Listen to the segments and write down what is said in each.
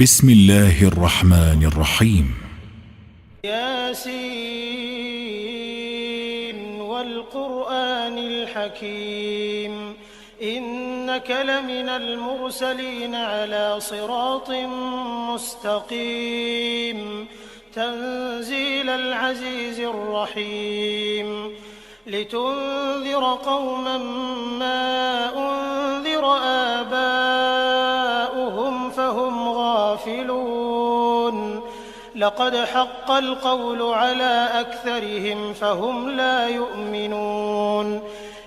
بسم الله الرحمن الرحيم. ياسين والقرآن الحكيم إنك لمن المرسلين على صراط مستقيم تنزيل العزيز الرحيم لتنذر قوما ما أنذر آباؤهم فهم غافلون لقد حق القول على أكثرهم فهم لا يؤمنون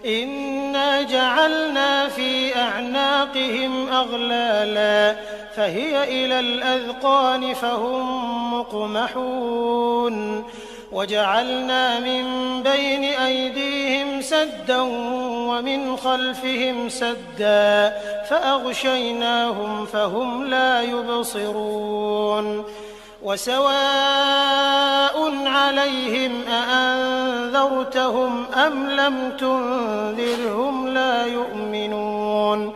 إنا جعلنا في أعناقهم أغلالا فهي إلى الأذقان فهم مقمحون وجعلنا من بين أيديهم سدا ومن خلفهم سدا فأغشيناهم فهم لا يبصرون وسواء عليهم أأنذرتهم أم لم تنذرهم لا يؤمنون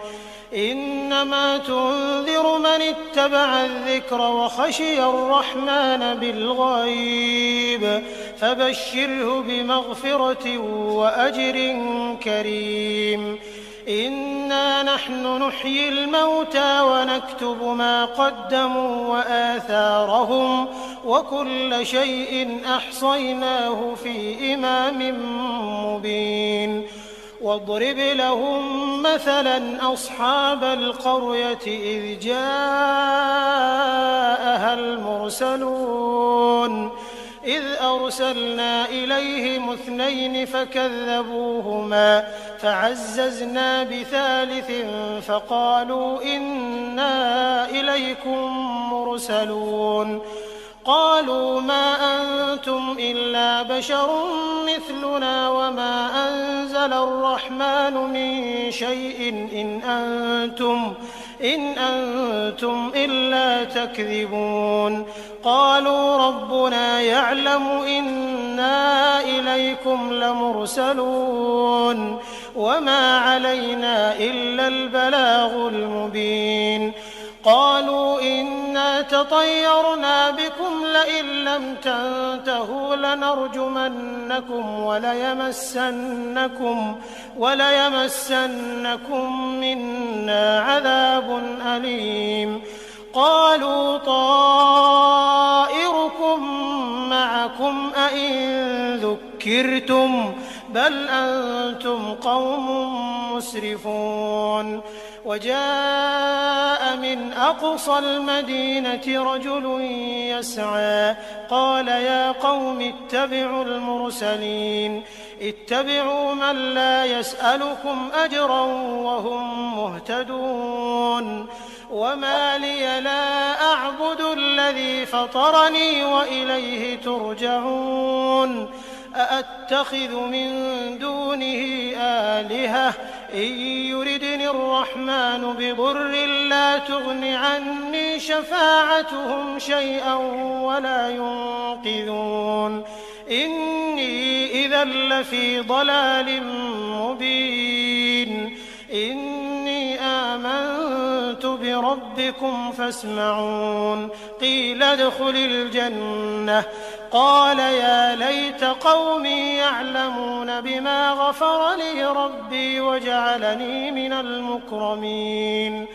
إنما تنذر من اتبع الذكر وخشي الرحمن بالغيب فبشره بمغفرة وأجر كريم إنا نحن نحيي الموتى ونكتب ما قدموا وآثارهم وكل شيء أحصيناه في إمام مبين واضرب لهم مثلا أصحاب القرية إذ جاءها المرسلون إذ أرسلنا إليهم 2 فكذبوهما فعززنا بثالث فقالوا إنا إليكم مرسلون قالوا ما أنتم إلا بشر مثلنا وما أنزل الرحمن من شيء إن أنتم إلا تكذبون قالوا ربنا يعلم إنا إليكم لمرسلون وما علينا إلا البلاغ المبين قالوا إنا تطيرنا بكم لئن لم تنتهوا لنرجمنكم وليمسنكم منا عذاب أليم قالوا طائركم معكم أئن ذكرتم بل أنتم قوم مسرفون وجاء من أقصى المدينة رجل يسعى قال يا قوم اتبعوا المرسلين اتبعوا من لا يسألكم أجرا وهم مهتدون وما لي لا أعبد الذي فطرني وإليه ترجعون أأتخذ من دونه آلهة إن يردني الرحمن بضر لا تغن عني شفاعتهم شيئا ولا ينقذون إني إذا لفي ضلال مبين إني آمنت بربكم فاسمعون قيل ادخل الجنة قال يا ليت قومي يعلمون بما غفر لي ربي وجعلني من المكرمين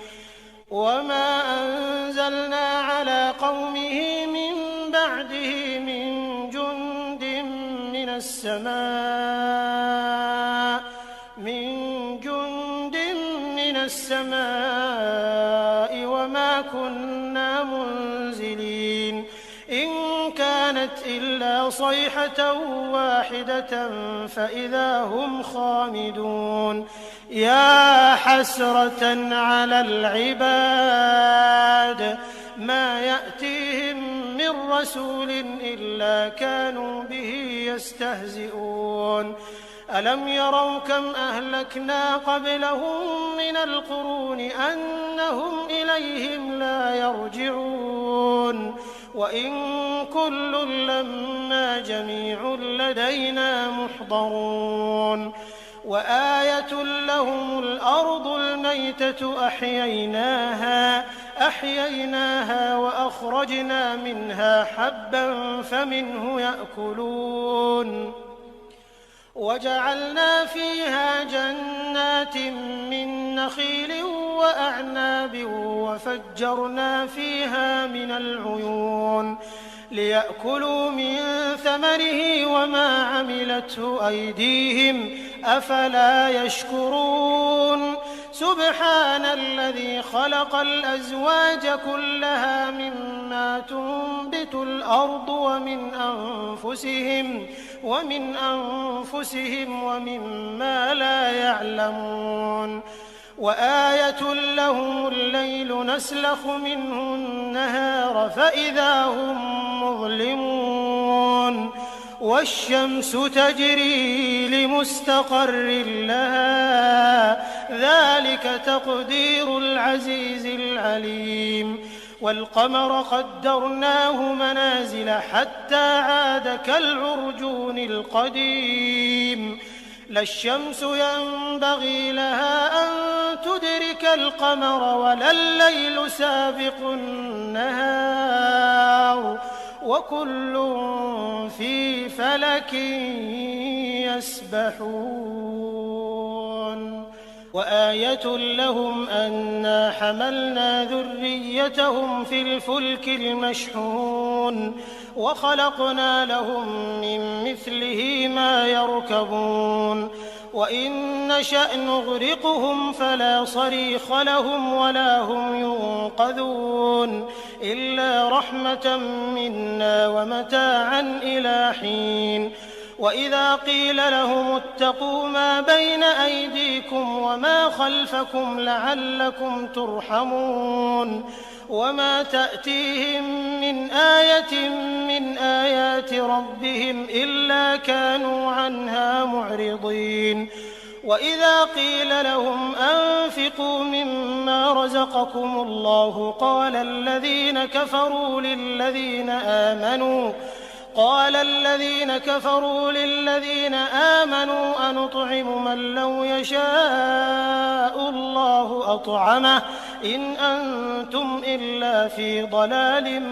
وما أنزلنا على قومه من بعده من جند من السماء وما كنا منزلين إن كانت إلا صيحة واحدة فإذا هم خامدون يا حسرة على العباد ما يأتيهم من رسول إلا كانوا به يستهزئون ألم يروا كم أهلكنا قبلهم من القرون أنهم إليهم لا يرجعون وإن كل لما جميع لدينا محضرون وآية لهم الأرض الميتة أحييناها فأخرجنا منها حبا فمنه يأكلون وجعلنا فيها جنات من نخيل وأعناب وفجرنا فيها من العيون ليأكلوا من ثمره وما عملته أيديهم أفلا يشكرون سبحان الذي خلق الأزواج كلها مما تنبت الأرض ومن أنفسهم ومما لا يعلمون وآية لهم الليل نسلخ منه النهار فإذا هم مظلمون والشمس تجري لمستقر لها ذلك تقدير العزيز العليم والقمر قدرناه منازل حتى عاد كالعرجون القديم لا الشمس ينبغي لها أن تدرك القمر ولا الليل سابق النهار وكل في فلك يسبحون وآية لهم أنا حملنا ذريتهم في الفلك المشحون وخلقنا لهم من مثله ما يركبون وإن نشأ نغرقهم فلا صريخ لهم ولا هم ينقذون إلا رحمة منا ومتاعا إلى حين وإذا قيل لهم اتقوا ما بين أيديكم وما خلفكم لعلكم ترحمون وما تأتيهم من آية من آيات ربهم إلا كانوا عنها معرضين وإذا قيل لهم أنفقوا مما رزقكم الله قال الذين كفروا للذين آمنوا أنطعم من لو يشاء الله أطعمه إن أنتم إلا في ضلال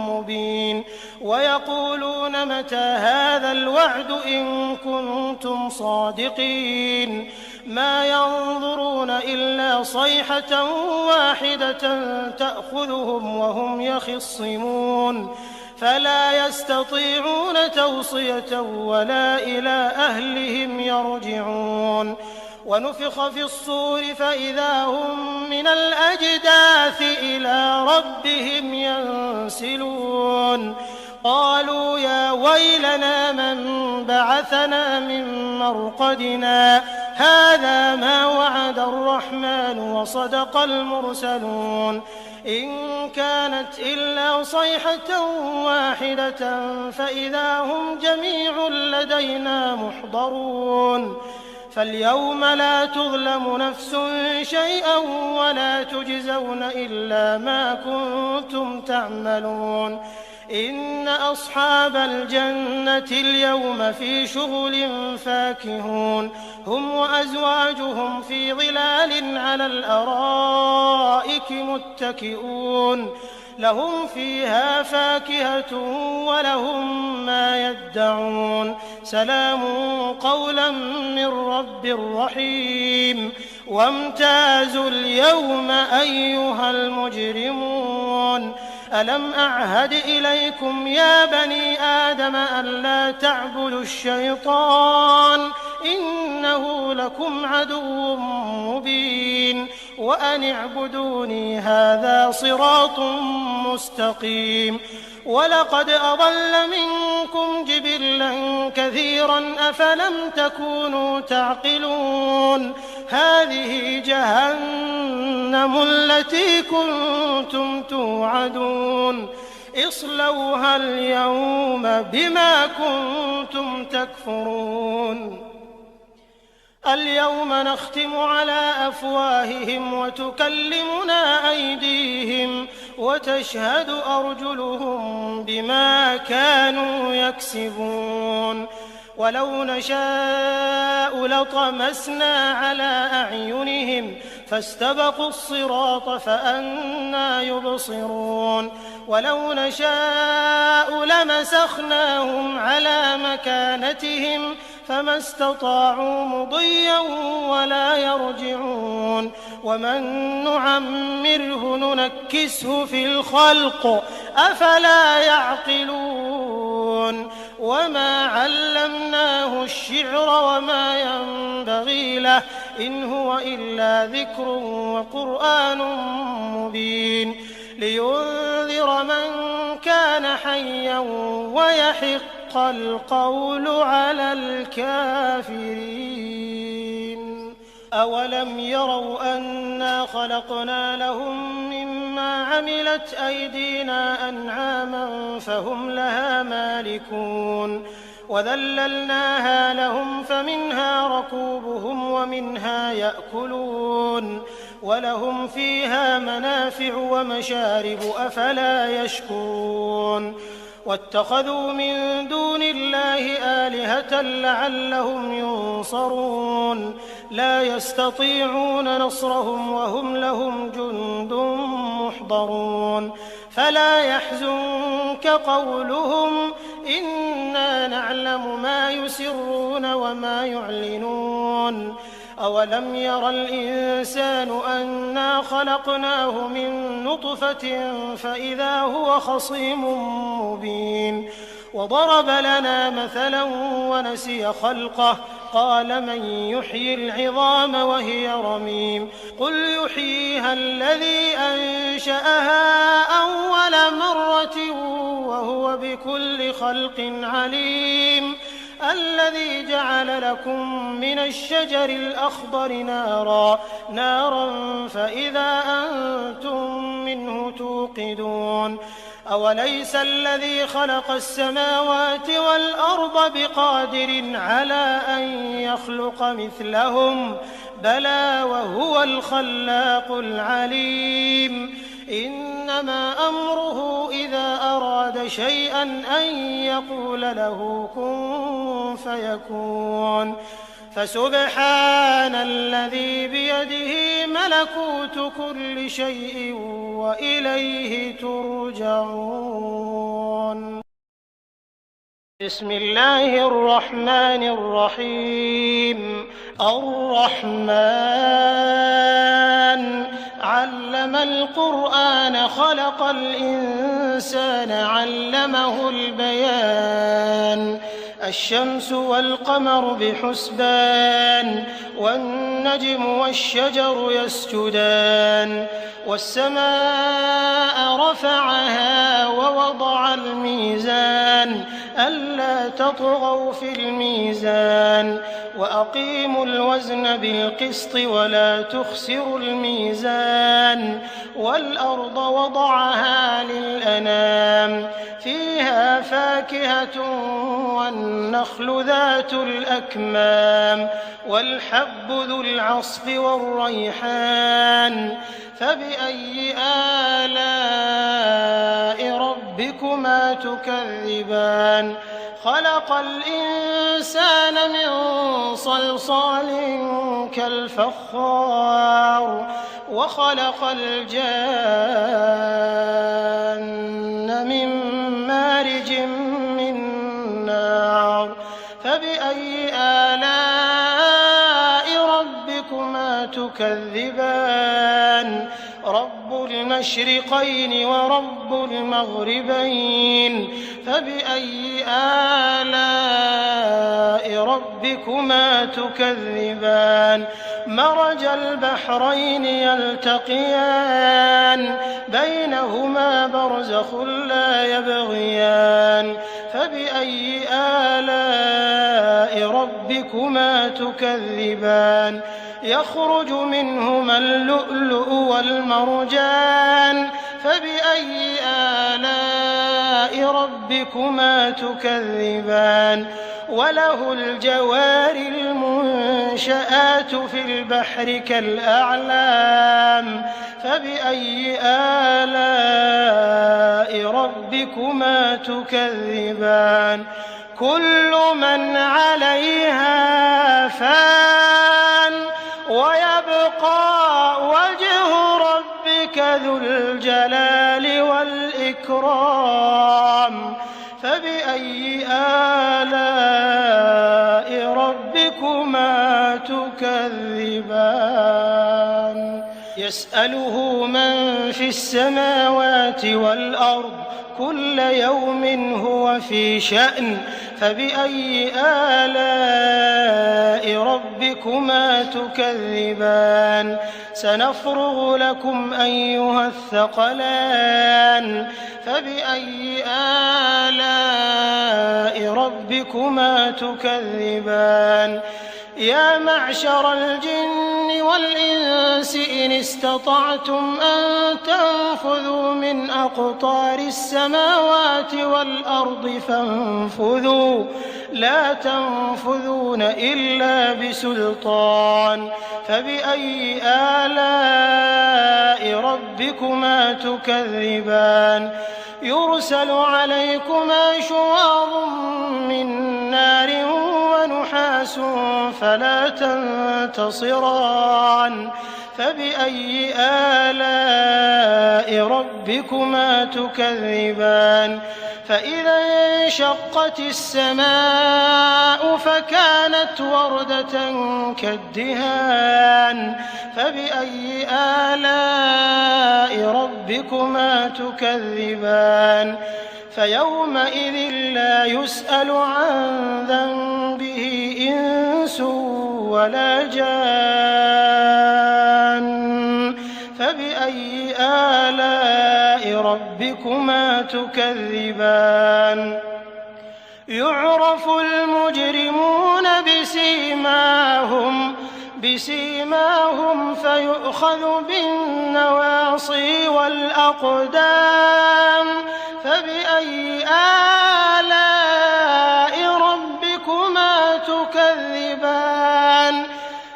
مبين ويقولون متى هذا الوعد إن كنتم صادقين ما ينظرون إلا صيحة واحدة تأخذهم وهم يخصمون فلا يستطيعون توصية ولا إلى أهلهم يرجعون ونفخ في الصور فإذا هم من الأجداث إلى ربهم ينسلون قالوا يا ويلنا من بعثنا من مرقدنا هذا ما وعد الرحمن وصدق المرسلون إن كانت إلا صيحة واحدة فإذا هم جميع لدينا محضرون فاليوم لا تظلم نفس شيئا ولا تجزون إلا ما كنتم تعملون إن أصحاب الجنة اليوم في شغل فاكهون هم وأزواجهم في ظلال على الأرائك متكئون لهم فيها فاكهة ولهم ما يدعون سلام قولا من رب رحيم وامتازوا اليوم أيها المجرمون ألم أعهد إليكم يا بني آدم ألا تعبدوا الشيطان إنه لكم عدو مبين وأن اعبدوني هذا صراط مستقيم ولقد أضل منكم جبلا كثيرا أفلم تكونوا تعقلون هذه جهنم التي كنتم توعدون اصلوها اليوم بما كنتم تكفرون اليوم نختم على أفواههم وتكلمنا أيديهم وتشهد أرجلهم بما كانوا يكسبون ولو نشاء لطمسنا على أعينهم فاستبقوا الصراط فأنى يبصرون ولو نشاء لمسخناهم على مكانتهم فما استطاعوا مضيا ولا يرجعون ومن نعمره ننكسه في الخلق أفلا يعقلون وما علمناه الشعر وما ينبغي له إن هو إلا ذكر وقرآن مبين لينذر من كان حيا ويحق القول على الكافرين أولم يروا أنا خلقنا لهم مما عملت أيدينا أنعاما فهم لها مالكون وذللناها لهم فمنها ركوبهم ومنها يأكلون ولهم فيها منافع ومشارب أفلا يشكرون واتخذوا من دون الله آلهة لعلهم ينصرون لا يستطيعون نصرهم وهم لهم جند محضرون فلا يحزنك قولهم إنا نعلم ما يسرون وما يعلنون أولم ير الإنسان أنا خلقناه من نطفة فإذا هو خصيم مبين وضرب لنا مثلا ونسي خلقه قال من يحيي العظام وهي رميم قل يحييها الذي أنشأها أول مرة وهو بكل خلق عليم الذي جعل لكم من الشجر الأخضر نارا فإذا أنتم منه توقدون أوليس الذي خلق السماوات والأرض بقادر على أن يخلق مثلهم بلى وهو الخلاق العليم إنما أمره إذا أراد شيئا أن يقول له كن فيكون فسبحان الذي بيده ملكوت كل شيء وإليه ترجعون بسم الله الرحمن الرحيم الرحمن علم القرآن خلق الإنسان علمه البيان الشمس والقمر بحسبان والنجم والشجر يسجدان والسماء رفعها ووضع الميزان ألا تطغوا في الميزان وأقيموا الوزن بالقسط ولا تخسروا الميزان والأرض وضعها للأنام فيها فاكهة والنخل ذات الأكمام والحب ذو العصف والريحان فبأي آلاء ربكما تكذبان خلق الإنسان من صلصال كالفخار وخلق الجان من مارج من نار فبأي آلاء ربكما تكذبان رب المشرقين ورب المغربين فبأي آلاء ربكما تكذبان مرج البحرين يلتقيان بينهما برزخ لا يبغيان فبأي آلاء ربكما تكذبان يخرج منهما اللؤلؤ والمرجان فبأي آلاء ربكما تكذبان وله الجوار المنشآت في البحر كالأعلام فبأي آلاء ربكما تكذبان كل من عليها فان ويبقى الجلال والإكرام فبأي آلاء ربكما تكذبان يسأله من في السماوات والأرض كل يوم هو في شأن فبأي آلاء ربكما تكذبان سنفرغ لكم أيها الثقلان فبأي آلاء ربكما تكذبان يا معشر الجن والإنس إن استطعتم أن تنفذوا من أقطار السماوات والأرض فانفذوا لا تنفذون إلا بسلطان فبأي آلاء ربكما تكذبان يرسل عليكما شواظ من نار ونحاس فلا تنتصران فبأي آلاء ربكما تكذبان فإذا انشقت السماء فكانت وردة كالدهان فبأي آلاء ربكما تكذبان فيومئذ لا يسأل عن ذنبه إنس ولا جان فبأي آلاء ربكما تكذبان يعرف المجرمون بسيماهم فيؤخذ بالنواصي والأقدام فبأي آلاء ربكما تكذبان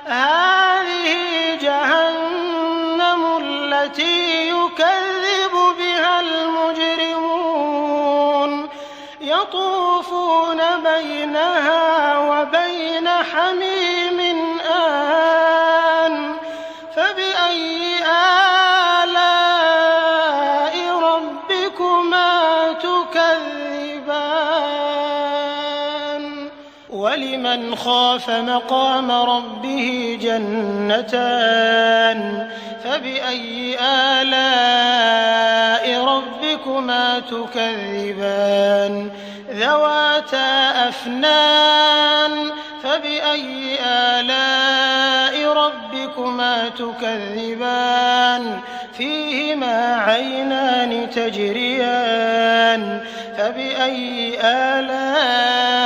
هذه جهنم التي يكذب بها المجرمون يطوفون بينها وبين حميم آن فبأي آلاء ربكما تكذبان ولمن خاف مقام ربه جنتان فبأي آلاء ربكما تكذبان ذواتا أفنان فبأي آلاء ربكما تكذبان فيهما عينان تجريان فبأي آلاء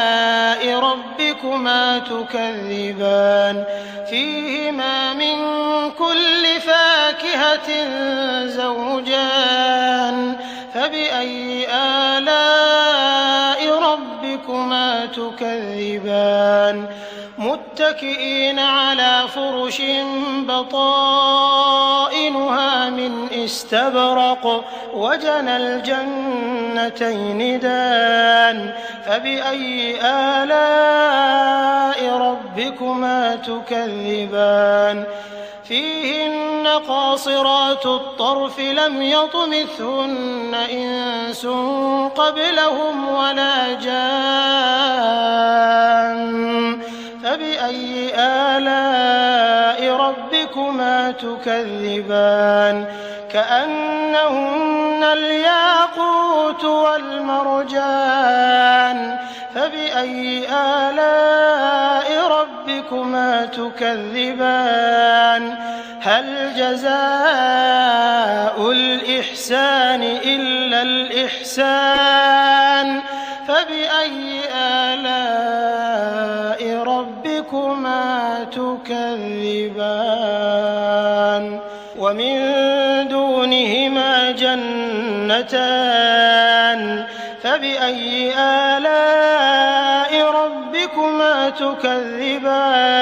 ربكما تكذبان فيهما من كل فاكهة زوجان فبأي آلاء ربكما تكذبان متكئين على فرش بطائنها من استبرق وجنى الجنتين دان فبأي آلاء ربكما تكذبان فيهن قاصرات الطرف لم يطمثهن إنس قبلهم ولا جان فبأي آلاء ربكما تكذبان كأنهن الياقوت والمرجان فبأي آلاء ربكما تكذبان هل جزاء الإحسان إلا الإحسان فبأي آلاء ربكما تكذبان ومن دونهما جنتان فبأي آلاء ربكما تكذبان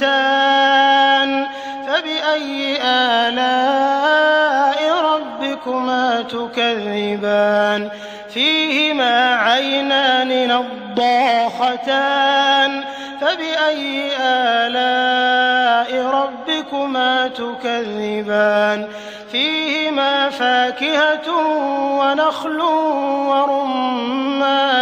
مدهامتان فبأي آلاء ربكما تكذبان فيهما عينان نضاختان فبأي آلاء ربكما تكذبان فيهما فاكهة ونخل ورمان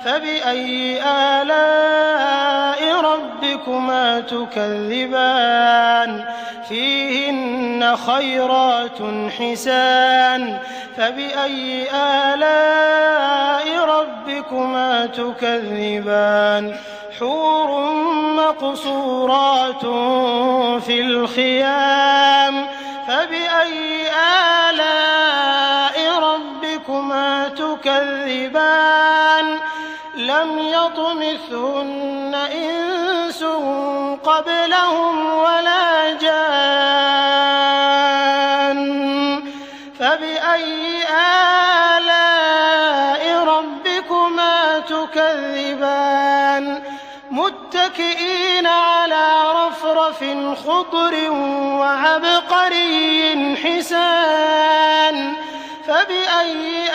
فبأي آلاء ربكما تكذبان فيهن خيرات حسان فبأي آلاء ربكما تكذبان حور مقصورات في الخيام فبأي آلاء ربكما تكذبان لم يطمثهن إنس قبلهم ولا جان فبأي آلاء ربكما تكذبان متكئين على رفرف خضر وعبقري حسان فبأي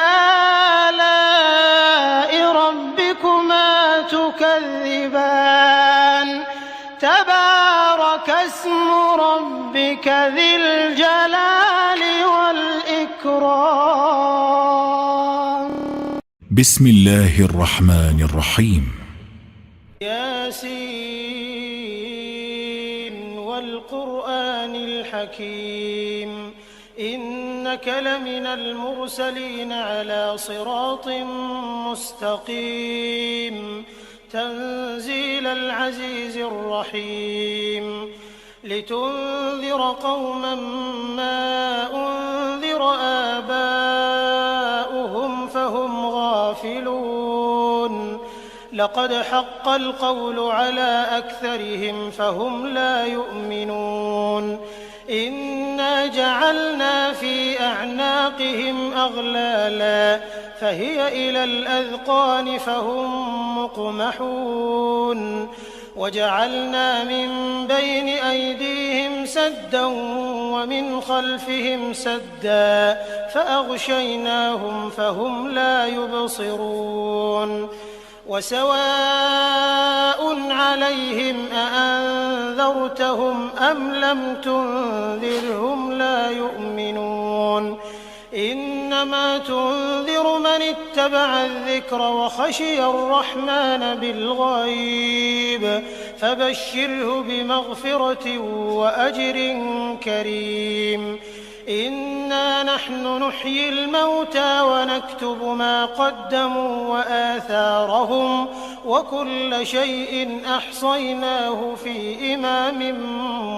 آلاء ربكما تكذبان تبارك اسم ربك ذي الجلال والإكرام بسم الله الرحمن الرحيم ياسين والقرآن الحكيم إنك لمن المرسلين على صراط مستقيم تنزيل العزيز الرحيم لتنذر قوما ما أنذر آباؤهم فهم غافلون لقد حق القول على أكثرهم فهم لا يؤمنون إنا جعلنا في أعناقهم أغلالا فهي إلى الأذقان فهم مقمحون وجعلنا من بين أيديهم سدا ومن خلفهم سدا فأغشيناهم فهم لا يبصرون وسواء عليهم أأنذرتهم أم لم تنذرهم لا يؤمنون إنما تنذر من اتبع الذكر وخشي الرحمن بالغيب فبشره بمغفرة وأجر كريم إنا نحن نحيي الموتى ونكتب ما قدموا وآثارهم وكل شيء أحصيناه في إمام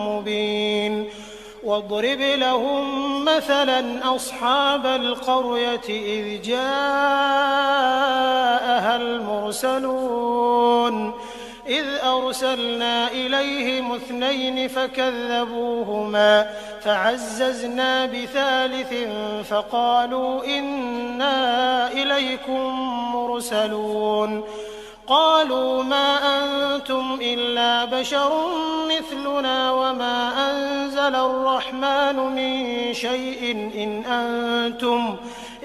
مبين واضرب لهم مثلا أصحاب القرية إذ جاءها المرسلون إذ أرسلنا إليهم 2 فكذبوهما فعززنا بثالث فقالوا إنا إليكم مرسلون قالوا ما أنتم إلا بشر مثلنا وما أنزل الرحمن من شيء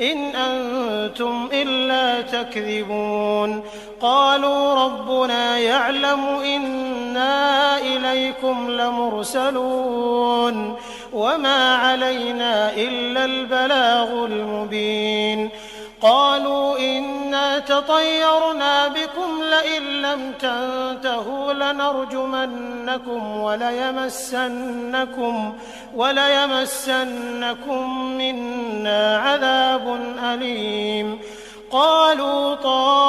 إن أنتم إلا تكذبون قالوا ربنا يعلم إنا إليكم لمرسلون وما علينا إلا البلاغ المبين قالوا إنا تطيرنا بكم لئن لم تنتهوا لنرجمنكم وليمسنكم منا عذاب أليم قالوا طائركم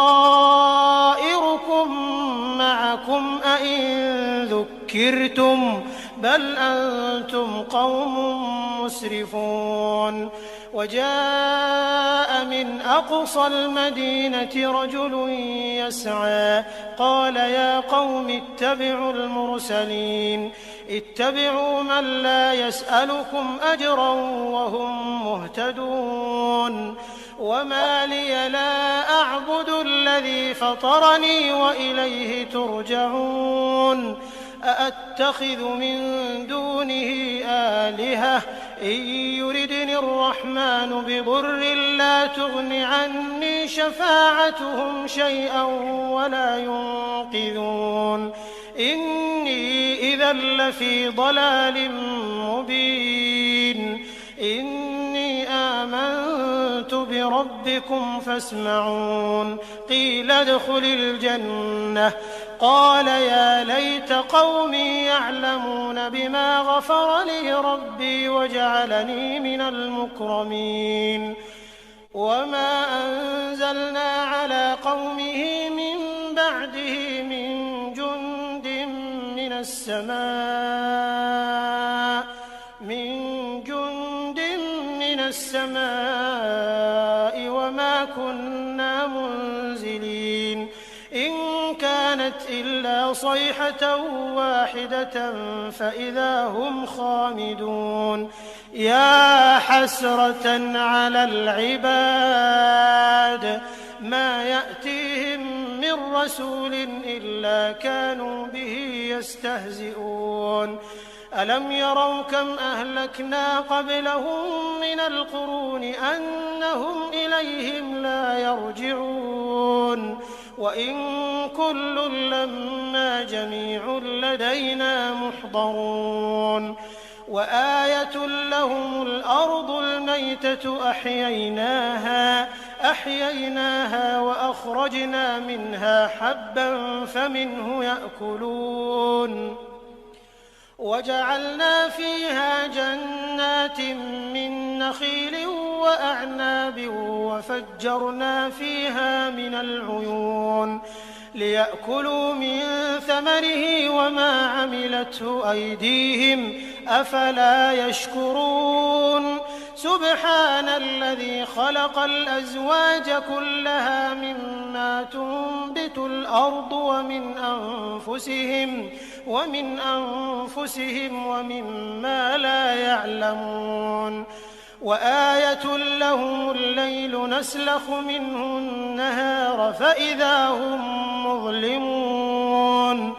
معكم أئن ذكرتم بل أنتم قوم مسرفون وجاء من أقصى المدينة رجل يسعى قال يا قوم اتبعوا المرسلين اتبعوا من لا يسألكم أجرا وهم مهتدون وما لي لا أعبد الذي فطرني وإليه ترجعون أأتخذ من دونه آلهة إن يردني الرحمن بضر لا تغن عني شفاعتهم شيئا ولا ينقذون إني إذا لفي ضلال مبين إني آمنت بربكم فاسمعون قيل ادخل الجنة قال يا ليت قومي يعلمون بما غفر لي ربي وجعلني من المكرمين وما أنزلنا على قومه من بعده من جند من السماء وما كنا منزلين إن كانت إلا صيحة واحدة فإذا هم خامدون يا حسرة على العباد ما يأتيهم من رسول إلا كانوا به يستهزئون ألم يروا كم أهلكنا قبلهم من القرون أنهم إليهم لا يرجعون وإن كل لما جميع لدينا محضرون وآية لهم الأرض الميتة أحييناها وأخرجنا منها حبا فمنه يأكلون وجعلنا فيها جنات من نخيل وأعناب وفجرنا فيها من العيون ليأكلوا من ثمره وما عملته أيديهم أفلا يشكرون سبحان الذي خلق الأزواج كلها مما تنبت الأرض ومن أنفسهم ومما لا يعلمون وآية لهم الليل نسلخ منه النهار فإذا هم مظلمون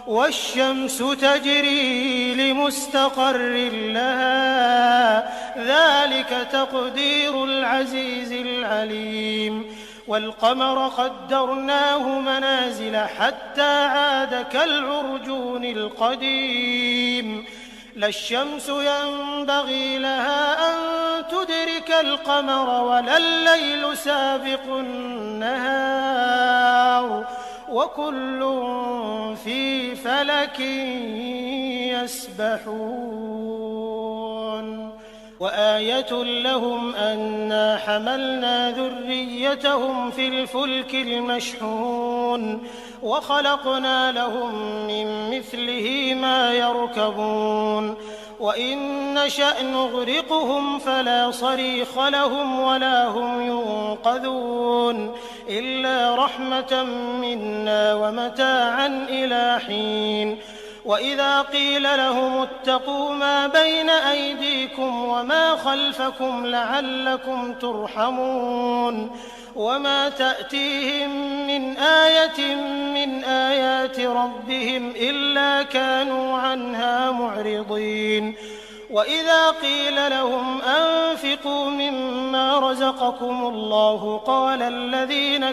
والشمس تجري لمستقر لها ذلك تقدير العزيز العليم والقمر قدرناه منازل حتى عاد كالعرجون القديم لا الشمس ينبغي لها أن تدرك القمر ولا الليل سابق النهار وكل في فلك يسبحون وآية لهم أنا حملنا ذريتهم في الفلك المشحون وخلقنا لهم من مثله ما يركبون وإن نشأ نغرقهم فلا صريخ لهم ولا هم ينقذون إلا رحمة منا ومتاعا إلى حين وإذا قيل لهم اتقوا ما بين أيديكم وما خلفكم لعلكم ترحمون وما تأتيهم من آية من آيات ربهم إلا كانوا عنها معرضين وإذا قيل لهم أنفقوا مما رزقكم الله قال الذين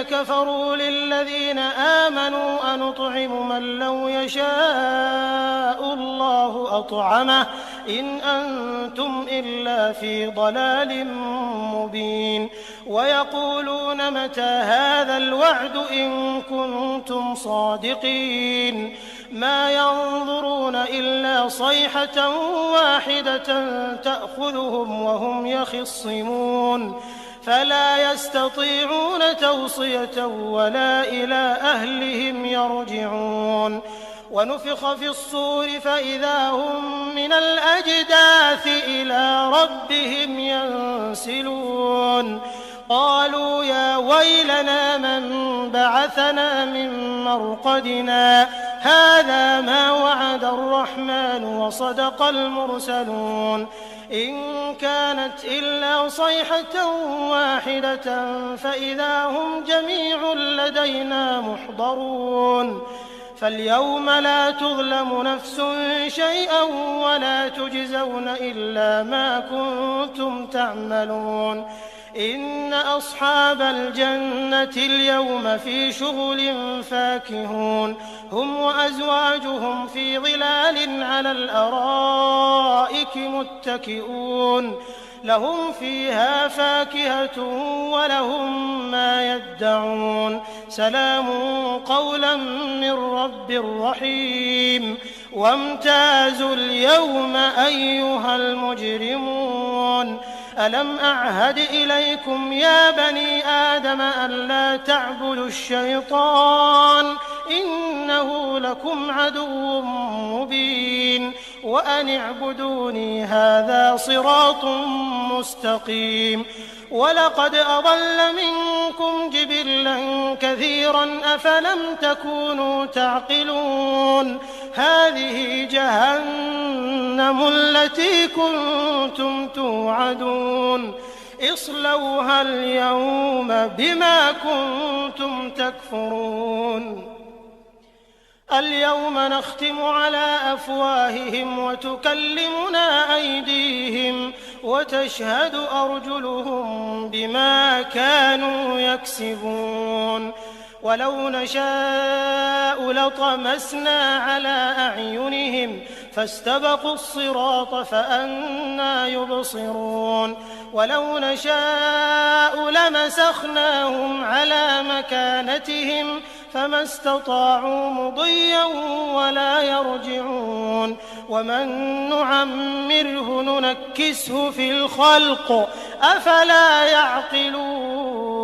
كفروا للذين آمنوا أنطعم من لو يشاء الله أطعمه إن أنتم إلا في ضلال مبين ويقولون متى هذا الوعد إن كنتم صادقين ما ينظرون إلا صيحة واحدة تأخذهم وهم يخصمون فلا يستطيعون توصية ولا إلى أهلهم يرجعون ونفخ في الصور فإذا هم من الأجداث إلى ربهم ينسلون قالوا يا ويلنا من بعثنا من مرقدنا هذا ما وعد الرحمن وصدق المرسلون إن كانت إلا صيحة واحدة فإذا هم جميع لدينا محضرون فاليوم لا تظلم نفس شيئا ولا تجزون إلا ما كنتم تعملون إن أصحاب الجنة اليوم في شغل فاكهون هم وأزواجهم في ظلال على الأرائك متكئون لهم فيها فاكهة ولهم ما يدعون سلام قولا من رب رحيم وامتازوا اليوم أيها المجرمون ألم أعهد إليكم يا بني آدم ألا تعبدوا الشيطان إنه لكم عدو مبين وأن اعبدوني هذا صراط مستقيم ولقد أضل منكم جبلا كثيرا أفلم تكونوا تعقلون هذه جهنم التي كنتم توعدون اصلوها اليوم بما كنتم تكفرون اليوم نختم على أفواههم وتكلمنا أيديهم وتشهد أرجلهم بما كانوا يكسبون ولو نشاء لطمسنا على أعينهم فاستبقوا الصراط فأنى يبصرون ولو نشاء لمسخناهم على مكانتهم فما استطاعوا مضيا ولا يرجعون ومن نعمره ننكسه في الخلق أفلا يعقلون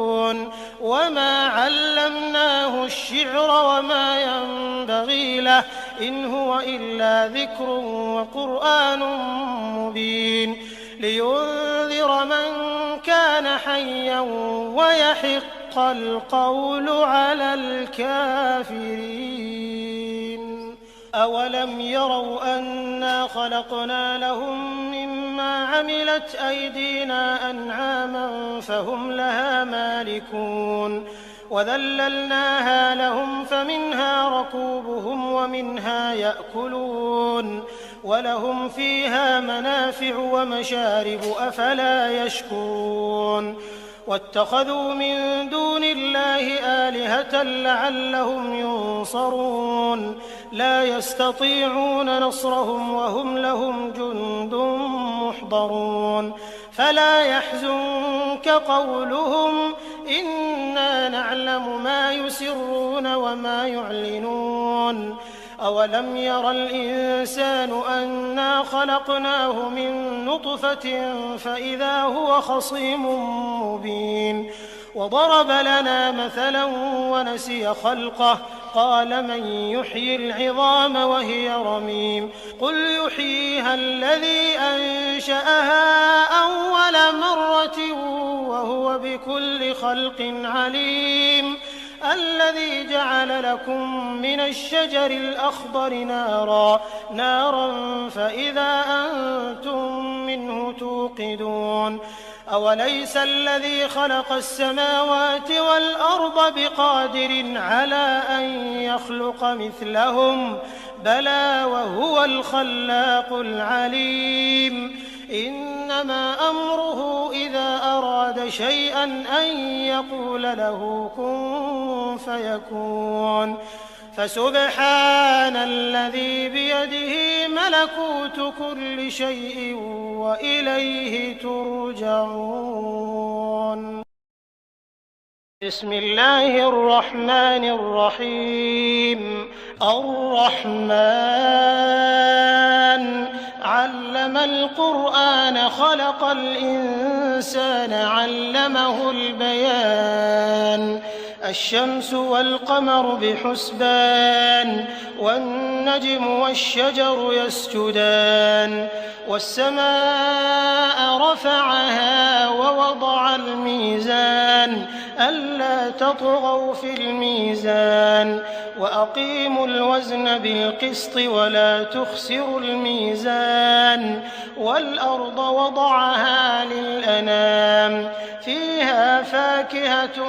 وما علمناه الشعر وما ينبغي له إن هو إلا ذكر وقرآن مبين لينذر من كان حيا ويحق القول على الكافرين أولم يروا أنا خلقنا لهم مما عملت أيدينا أنعاما فهم لها مالكون وذللناها لهم فمنها ركوبهم ومنها يأكلون ولهم فيها منافع ومشارب أفلا يشكرون واتخذوا من دون الله آلهة لعلهم ينصرون لا يستطيعون نصرهم وهم لهم جند محضرون فلا يحزنك قولهم إنا نعلم ما يسرون وما يعلنون أولم ير الإنسان أنا خلقناه من نطفة فإذا هو خصيم مبين وضرب لنا مثلا ونسي خلقه قال من يحيي العظام وهي رميم قل يحييها الذي أنشأها أول مرة وهو بكل خلق عليم الذي جعل لكم من الشجر الأخضر نارا فإذا أنتم منه توقدون أوليس الذي خلق السماوات والأرض بقادر على أن يخلق مثلهم بلى وهو الخلاق العليم إنما أمره إذا أراد شيئا أن يقول له كن فيكون فسبحان الذي بيده ملكوت كل شيء وإليه ترجعون بسم الله الرحمن الرحيم الرحمن علم القرآن خلق الإنسان علمه البيان الشمس والقمر بحسبان والنجم والشجر يسجدان والسماء رفعها ووضع الميزان ألا تطغوا في الميزان وأقيموا الوزن بالقسط ولا تخسروا الميزان والأرض وضعها للأنام فيها فاكهة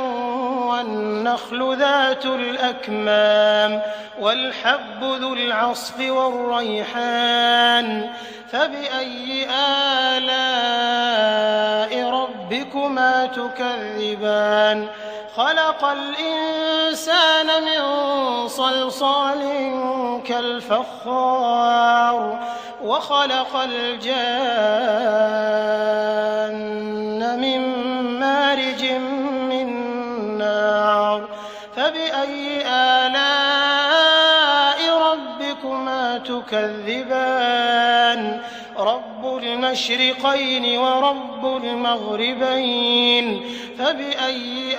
والنخل ذات الأكمام والحب ذو العصف والريحان فبأي آلاء ربكما تكذبان خلق الإنسان من صلصال كالفخار وخلق الجان من مارج من نار فبأي آلاء ربكما تكذبان رب المشرقين ورب المغربين فبأي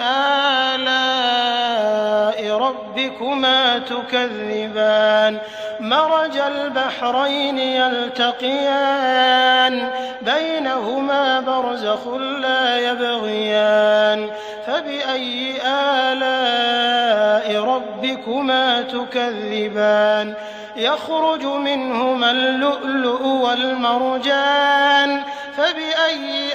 آلاء ربكما تكذبان مرج البحرين يلتقيان بينهما برزخ لا يبغيان فبأي آلاء ربكما تكذبان يخرج منهما اللؤلؤ والمرجان فبأي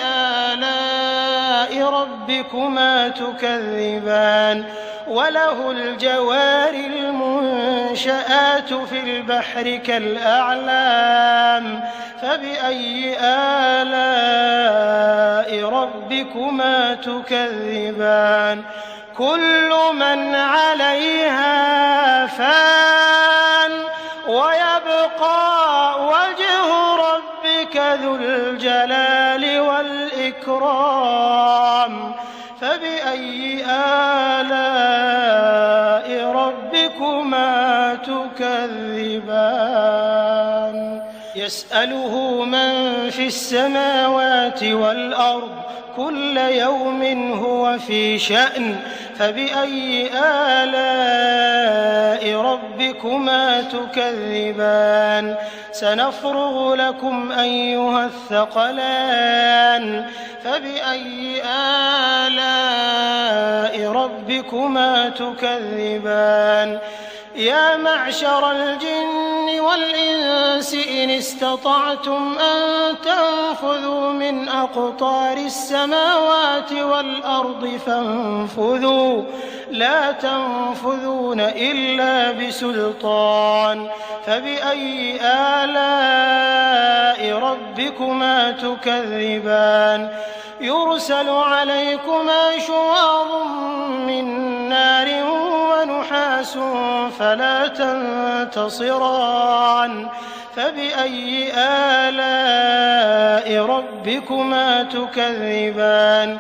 آلاء ربكما تكذبان وله الجوار المنشآت في البحر كالأعلام فبأي آلاء ربكما تكذبان كل من عليها فان ويبقى وجه ربك ذو الجلال والإكرام فبأي آلاء ربكما تكذبان يسأله من في السماوات والأرض كل يوم هو في شأن فبأي آلاء ربكما تكذبان سنفرغ لكم أيها الثقلان فبأي آلاء ربكما تكذبان يا معشر الجن والإنس إن استطعتم أن تنفذوا من أقطار السماوات والأرض فانفذوا لا تنفذون إلا بسلطان فبأي آلاء ربكما تكذبان يرسل عليكما شواظ من نار ونحاس فلا تنتصران فبأي آلاء ربكما تكذبان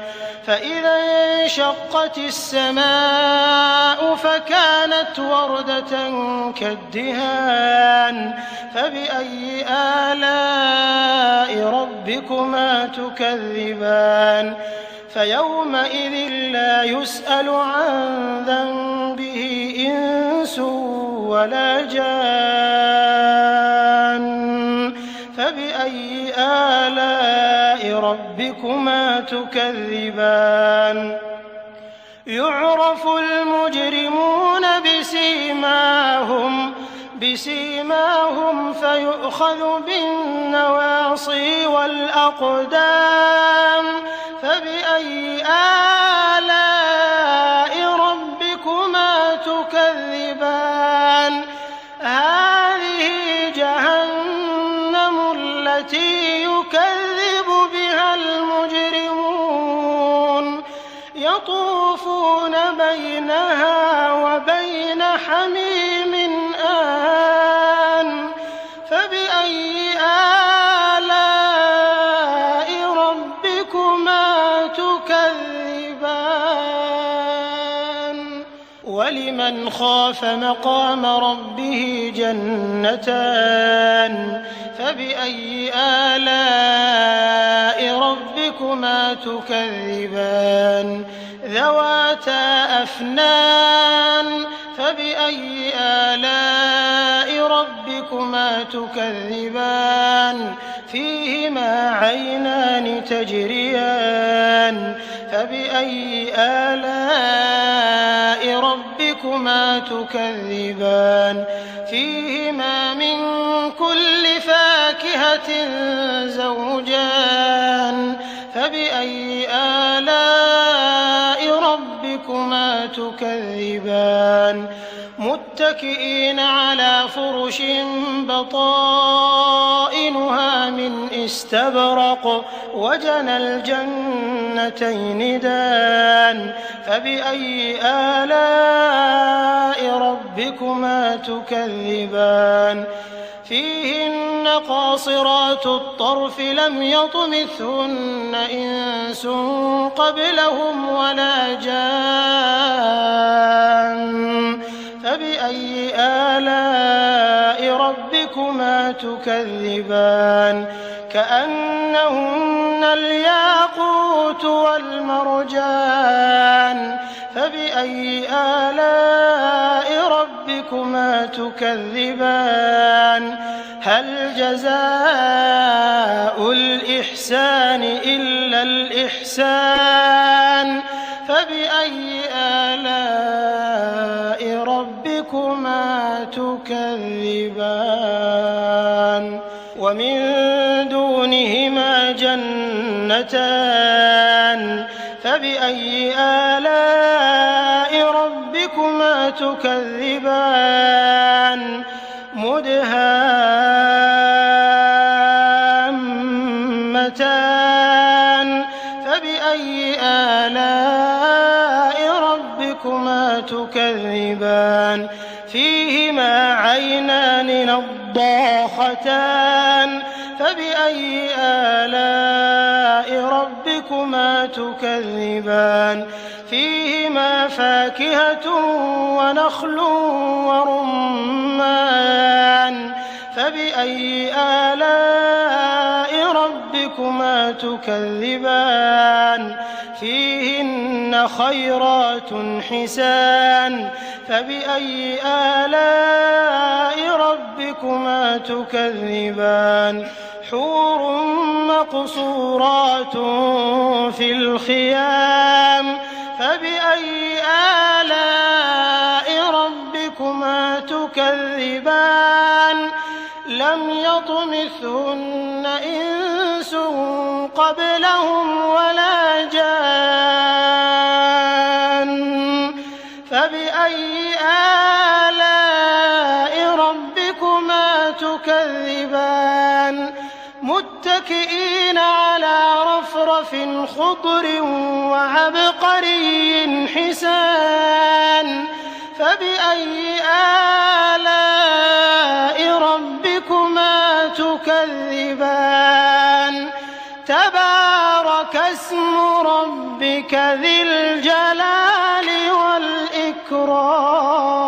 فإذا انشقت السماء فكانت وردة كالدهان فبأي آلاء ربكما تكذبان فيومئذ لا يسأل عن ذنبه إنس ولا جان فبأي آلاء ربكما تكذبان يعرف المجرمون بسيماهم فيؤخذ بالنواصي والأقدام فبأي آلاء ربكما تكذبان هذه جهنم التي يكذب بها المجرمون يطوفون بينها وبين حميم آن فبأي آلاء ربكما تكذبان ولمن خاف مقام ربه جنتان فبأي آلاء ربكما تكذبان ذواتا أفنان فبأي آلاء ربكما تكذبان فيهما عينان تجريان فبأي آلاء ربكما تكذبان فيهما من كل فاكهة زوجان فبأي آلاء ربكما تكذبان متكئين على فرش بطائنها من استبرق وجنى الجنتين دان فبأي آلاء ربكما تكذبان فيهن قاصرات الطرف لم يطمثهن إنس قبلهم ولا جان فبأي آلاء ربكما تكذبان كأنهن الياقوت والمرجان فبأي آلاء ربكما تكذبان هل جزاء الإحسان إلا الإحسان فبأي آلاء ربكما تكذبان ومن دونهما جنتان فبأي آلاء ربكما تكذبان مدهامتان فبأي آلاء ربكما تكذبان فيهما عينان نضاختان فبأي آلاء ربكما تكذبان فيهما فاكهة ونخل ورمان فبأي آلاء ربكما تكذبان فيهن خيرات حسان فبأي آلاء ربكما تكذبان حور مقصورات في الخيام فبأي آلاء ربكما تكذبان لم يطمثهن إنس قبلهم ولا جان فبأي آلاء ربكما تكذبان متكئين على رفرف خضر وعبقري حسان فبأي آلاء ربكما تكذبان تبارك اسم ربك ذي الجلال والإكرام